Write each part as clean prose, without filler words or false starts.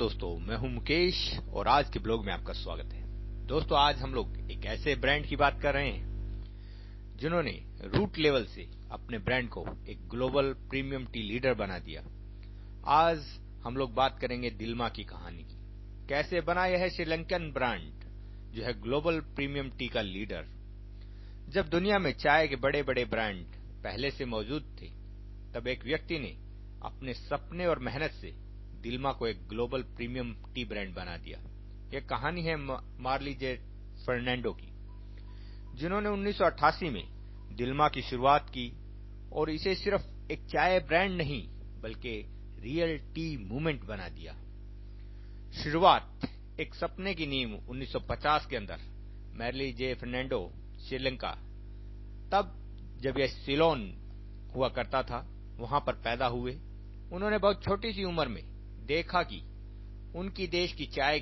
दोस्तों, मैं हूं मुकेश और आज के ब्लॉग में आपका स्वागत है। दोस्तों, आज हम लोग एक ऐसे ब्रांड की बात कर रहे हैं जिन्होंने रूट लेवल से अपने ब्रांड को एक ग्लोबल प्रीमियम टी लीडर बना दिया। आज हम लोग बात करेंगे दिल्मा की कहानी की। कैसे बना यह श्रीलंकन ब्रांड जो है ग्लोबल प्रीमियम टी का लीडर। जब दुनिया में चाय के बड़े बड़े ब्रांड पहले से मौजूद थे, तब एक व्यक्ति ने अपने सपने और मेहनत से दिल्मा को एक ग्लोबल प्रीमियम टी ब्रांड बना दिया। यह कहानी है मार्ली जे फर्नांडो की, जिन्होंने 1988 में दिल्मा की शुरुआत की और इसे सिर्फ एक चाय ब्रांड नहीं बल्कि रियल टी मूवमेंट बना दिया। शुरुआत एक सपने की नींव 1950 के अंदर मार्ली जे फर्नांडो श्रीलंका, तब जब यह सिलोन हुआ करता था, वहां पर पैदा हुए। उन्होंने बहुत छोटी सी उम्र में देखा कि उनकी देश की चाय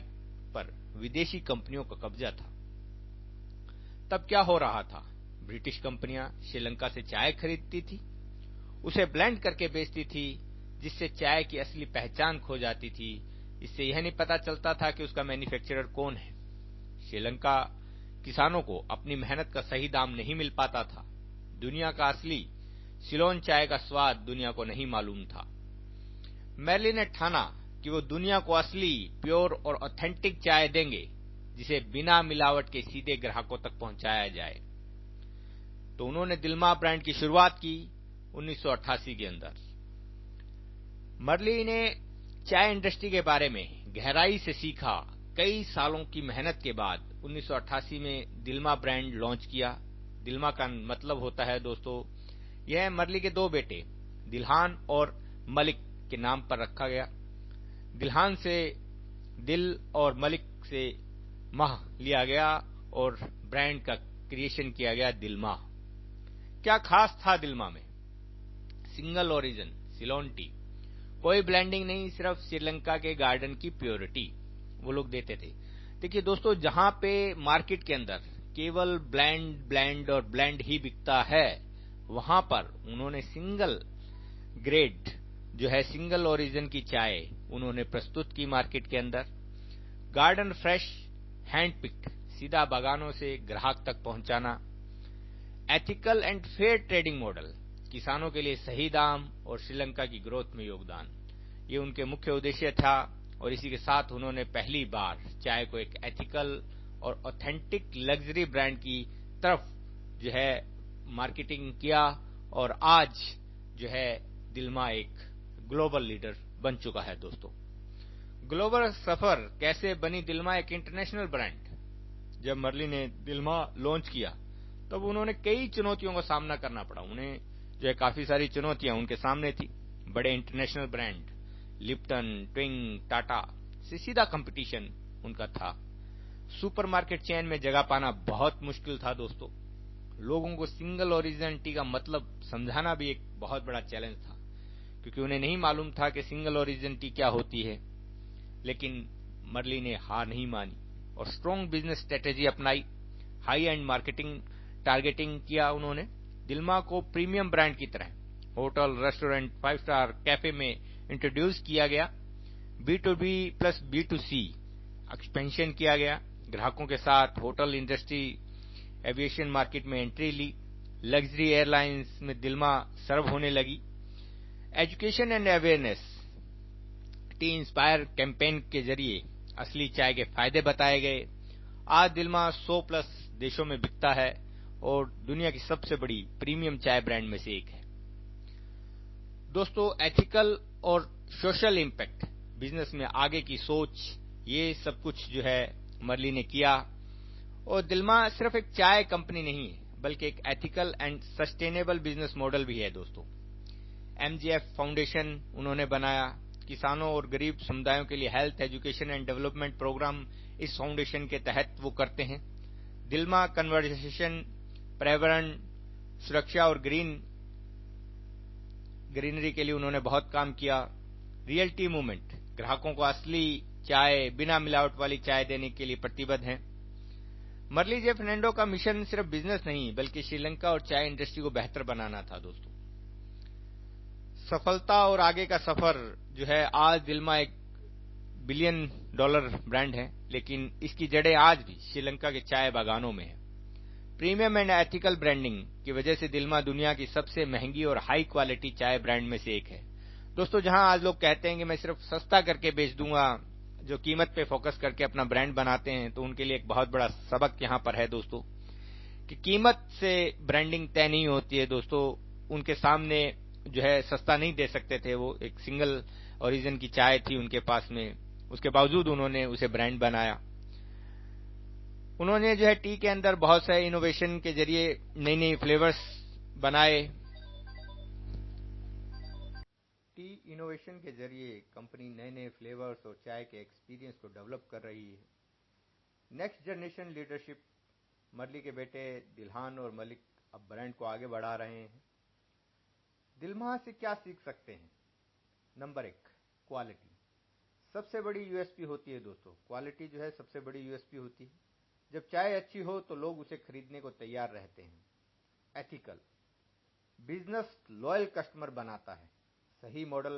पर विदेशी कंपनियों का कब्जा था। तब क्या हो रहा था? ब्रिटिश कंपनियां श्रीलंका से चाय खरीदती थी, उसे ब्लेंड करके बेचती थी, जिससे चाय की असली पहचान खो जाती थी। इससे यह नहीं पता चलता था कि उसका मैन्युफैक्चरर कौन है। श्रीलंका किसानों को अपनी मेहनत का सही दाम नहीं मिल पाता था। दुनिया का असली सिलोन चाय का स्वाद दुनिया को नहीं मालूम था। मार्ली ने ठाना कि वो दुनिया को असली, प्योर और ऑथेंटिक चाय देंगे, जिसे बिना मिलावट के सीधे ग्राहकों तक पहुंचाया जाए। तो उन्होंने दिल्मा ब्रांड की शुरुआत की 1988 के अंदर। मार्ली ने चाय इंडस्ट्री के बारे में गहराई से सीखा। कई सालों की मेहनत के बाद 1988 में दिल्मा ब्रांड लॉन्च किया। दिल्मा का मतलब होता है दोस्तों, यह मार्ली के दो बेटे दिल्हान और मलिक के नाम पर रखा गया। दिल्हान से दिल और मलिक से माह लिया गया और ब्रांड का क्रिएशन किया गया दिल्मा। क्या खास था दिल्मा में? सिंगल ओरिजिन सिलोन टी, कोई ब्लेंडिंग नहीं, सिर्फ श्रीलंका के गार्डन की प्योरिटी वो लोग देते थे। देखिए दोस्तों, जहां पे मार्केट के अंदर केवल ब्लेंड और ब्लेंड ही बिकता है, वहां पर उन्होंने सिंगल ग्रेड जो है सिंगल ओरिजिन की चाय उन्होंने प्रस्तुत की मार्केट के अंदर। गार्डन फ्रेश, हैंड पिक्ड, सीधा बागानों से ग्राहक तक पहुंचाना। Ethical and fair trading model, किसानों के लिए सही दाम और श्रीलंका की ग्रोथ में योगदान, ये उनके मुख्य उद्देश्य था। और इसी के साथ उन्होंने पहली बार चाय को एक एथिकल और ऑथेंटिक लग्जरी ब्रांड की तरफ जो है मार्केटिंग किया और आज जो है दिल्मा एक ग्लोबल लीडर बन चुका है। दोस्तों, ग्लोबल सफर कैसे बनी दिल्मा एक इंटरनेशनल ब्रांड? जब मार्ली ने दिल्मा लॉन्च किया, तब उन्होंने कई चुनौतियों का सामना करना पड़ा। उन्हें जो है काफी सारी चुनौतियां उनके सामने थी। बड़े इंटरनेशनल ब्रांड लिप्टन, ट्विंग, टाटा से सीधा कंपटीशन उनका था। सुपरमार्केट चेन में जगह पाना बहुत मुश्किल था। दोस्तों, लोगों को सिंगल ओरिजिन टी का मतलब समझाना भी एक बहुत बड़ा चैलेंज था, क्योंकि उन्हें नहीं मालूम था कि सिंगल ओरिजिन टी क्या होती है। लेकिन मार्ली ने हार नहीं मानी और स्ट्रॉन्ग बिजनेस स्ट्रेटेजी अपनाई। हाई एंड मार्केटिंग टारगेटिंग किया उन्होंने। दिल्मा को प्रीमियम ब्रांड की तरह होटल, रेस्टोरेंट, 5 स्टार कैफे में इंट्रोड्यूस किया गया। B2B प्लस B2C एक्सपेंशन किया गया। ग्राहकों के साथ होटल इंडस्ट्री, एविएशन मार्केट में एंट्री ली। लग्जरी एयरलाइंस में दिल्मा सर्व होने लगी। Education and awareness, T inspire campaign के जरिए असली चाय के फायदे बताए गए। आज दिल्मा 100 प्लस देशों में बिकता है और दुनिया की सबसे बड़ी प्रीमियम चाय ब्रांड में से एक है। दोस्तों, एथिकल और सोशल इंपैक्ट, बिजनेस में आगे की सोच, ये सब कुछ जो है मार्ली ने किया। और दिल्मा सिर्फ एक चाय कंपनी नहीं है, बल्कि एक ethical and sustainable business model भी है। दोस्तों, MGF फाउंडेशन उन्होंने बनाया। किसानों और गरीब समुदायों के लिए health, education and development program इस फाउंडेशन के तहत वो करते हैं। दिल्मा कन्वर्सेशन, पर्यावरण सुरक्षा और ग्रीनरी के लिए उन्होंने बहुत काम किया। रियल टी मूवमेंट, ग्राहकों को असली चाय, बिना मिलावट वाली चाय देने के लिए प्रतिबद्ध हैं। मार्ली जे फर्नांडो का मिशन सिर्फ बिजनेस नहीं, बल्कि श्रीलंका और चाय इंडस्ट्री को बेहतर बनाना था। दोस्तों, सफलता और आगे का सफर जो है, आज दिल्मा एक बिलियन डॉलर ब्रांड है, लेकिन इसकी जड़ें आज भी श्रीलंका के चाय बागानों में है। प्रीमियम एंड एथिकल ब्रांडिंग की वजह से दिल्मा दुनिया की सबसे महंगी और हाई क्वालिटी चाय ब्रांड में से एक है। दोस्तों, जहां आज लोग कहते हैं कि मैं सिर्फ सस्ता करके बेच दूंगा, जो कीमत पे फोकस करके अपना ब्रांड बनाते हैं, तो उनके लिए एक बहुत बड़ा सबक यहां पर है दोस्तों, कि कीमत से ब्रांडिंग तय नहीं होती है। दोस्तों, उनके सामने जो है सस्ता नहीं दे सकते थे, वो एक सिंगल ओरिजिन की चाय थी उनके पास में, उसके बावजूद उन्होंने उसे ब्रांड बनाया। उन्होंने जो है टी के अंदर बहुत सारे इनोवेशन के जरिए नई नई फ्लेवर्स बनाए। टी इनोवेशन के जरिए कंपनी नए नए फ्लेवर्स और चाय के एक्सपीरियंस को डेवलप कर रही है। नेक्स्ट जनरेशन लीडरशिप, मरली के बेटे दिल्हान और मलिक अब ब्रांड को आगे बढ़ा रहे हैं। दिल्मा से क्या सीख सकते हैं? नंबर 1, क्वालिटी सबसे बड़ी यूएसपी होती है दोस्तों। क्वालिटी जो है सबसे बड़ी यूएसपी होती है। जब चाय अच्छी हो तो लोग उसे खरीदने को तैयार रहते हैं। एथिकल, बिजनेस लॉयल कस्टमर बनाता है। सही मॉडल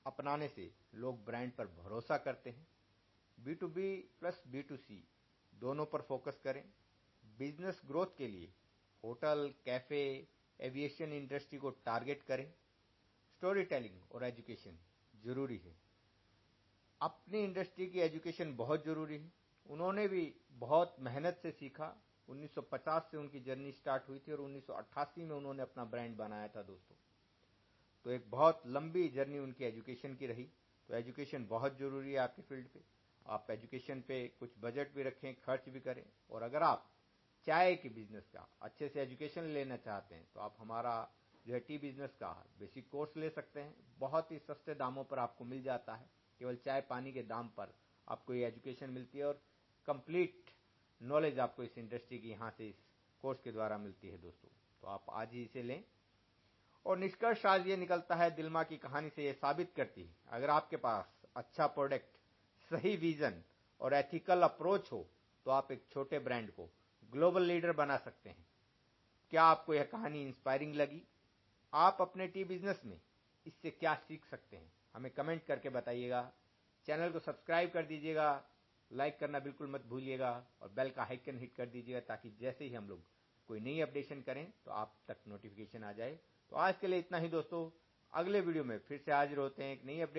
अपनाने से लोग ब्रांड पर भरोसा करते हैं। B2B प्लस B2C दोनों पर फोकस करें। बिजनेस ग्रोथ के लिए होटल, कैफे, एविएशन इंडस्ट्री को टारगेट करें। स्टोरी टेलिंग और एजुकेशन जरूरी है। अपनी इंडस्ट्री की एजुकेशन बहुत जरूरी है। उन्होंने भी बहुत मेहनत से सीखा। 1950 से उनकी जर्नी स्टार्ट हुई थी और 1988 में उन्होंने अपना ब्रांड बनाया था दोस्तों। तो एक बहुत लंबी जर्नी उनकी एजुकेशन की रही। तो एजुकेशन बहुत जरूरी है आपकी फील्ड पे। आप एजुकेशन पे कुछ बजट भी रखें, खर्च भी करें। और अगर आप चाय के बिजनेस का अच्छे से एजुकेशन लेना चाहते हैं तो आप हमारा जो है टी बिजनेस का बेसिक कोर्स ले सकते हैं। बहुत ही सस्ते दामों पर आपको मिल जाता है। केवल चाय पानी के दाम पर आपको ये एजुकेशन मिलती है और कंप्लीट नॉलेज आपको इस इंडस्ट्री की यहाँ से इस कोर्स के द्वारा मिलती है दोस्तों। तो आप आज ही इसे लें। और निष्कर्ष आज ये निकलता है, दिल्मा की कहानी से ये साबित करती है, अगर आपके पास अच्छा प्रोडक्ट, सही विजन और एथिकल अप्रोच हो तो आप एक छोटे ब्रांड को ग्लोबल लीडर बना सकते हैं। क्या आपको यह कहानी इंस्पायरिंग लगी? आप अपने टी बिजनेस में इससे क्या सीख सकते हैं? हमें कमेंट करके बताइएगा। चैनल को सब्सक्राइब कर दीजिएगा, लाइक करना बिल्कुल मत भूलिएगा और बेल का आइकन हिट कर दीजिएगा, ताकि जैसे ही हम लोग कोई नई अपडेशन करें तो आप तक नोटिफिकेशन आ जाए। तो आज के लिए इतना ही दोस्तों। अगले वीडियो में फिर से हाजिर होते हैं एक नई अपडेट